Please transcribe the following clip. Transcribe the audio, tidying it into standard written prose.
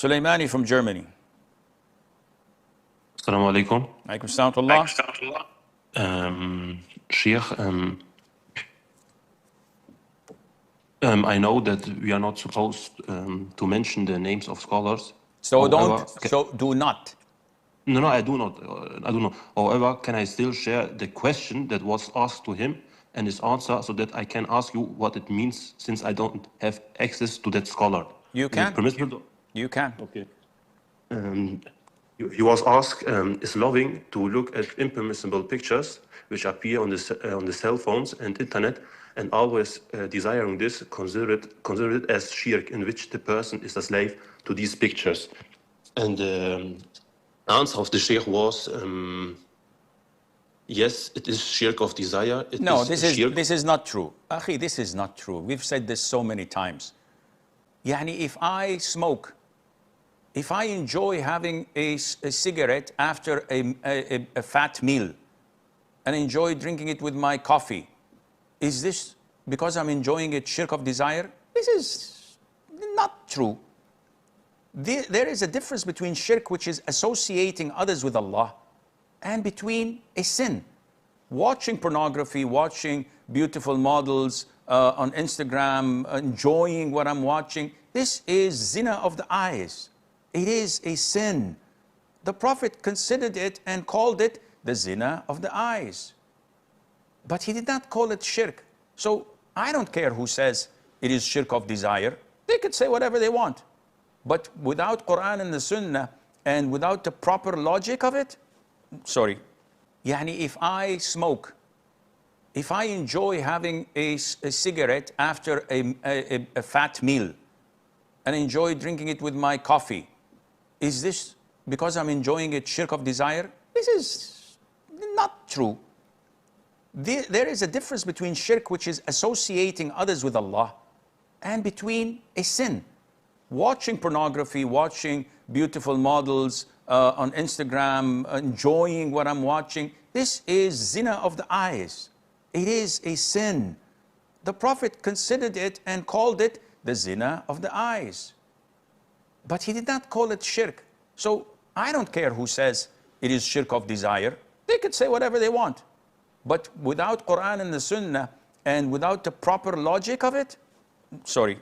Sulaimani from Germany. Assalamu alaikum. Alaikum assalam wa rahmatullah. Sheikh, I know that we are not supposed to mention the names of scholars. So However, do not. No, I do not. I do not. However, can I still share the question that was asked to him and his answer so that I can ask you what it means since I don't have access to that scholar? You Is can. it permissible? You can. Okay. He was asked, is loving to look at impermissible pictures which appear on the cell phones and internet, and always desiring this, consider it as shirk, in which the person is a slave to these pictures. And the answer of the Sheikh was, yes, it is shirk of desire. This is not true. Akhi, this is not true. We've said this so many times. Yani, if I smoke, if I enjoy having a cigarette after a fat meal and enjoy drinking it with my coffee, is this because I'm enjoying it shirk of desire? This is not true. There is a difference between shirk, which is associating others with Allah, and between a sin. Watching pornography, watching beautiful models on Instagram, enjoying what I'm watching, this is zina of the eyes. It is a sin. The Prophet considered it and called it the zina of the eyes. But he did not call it shirk. So I don't care who says it is shirk of desire. They could say whatever they want. But without Qur'an and the Sunnah and without the proper logic of it, sorry. Yani, if I smoke, if I enjoy having a cigarette after a fat meal and enjoy drinking it with my coffee, is this because I'm enjoying it shirk of desire? This is not true. There is a difference between shirk, which is associating others with Allah, and between a sin. Watching pornography, watching beautiful models on Instagram, enjoying what I'm watching, this is zina of the eyes. It is a sin. The Prophet considered it and called it the zina of the eyes. But he did not call it shirk. So I don't care who says it is shirk of desire. They could say whatever they want. But without Qur'an and the Sunnah and without the proper logic of it, sorry,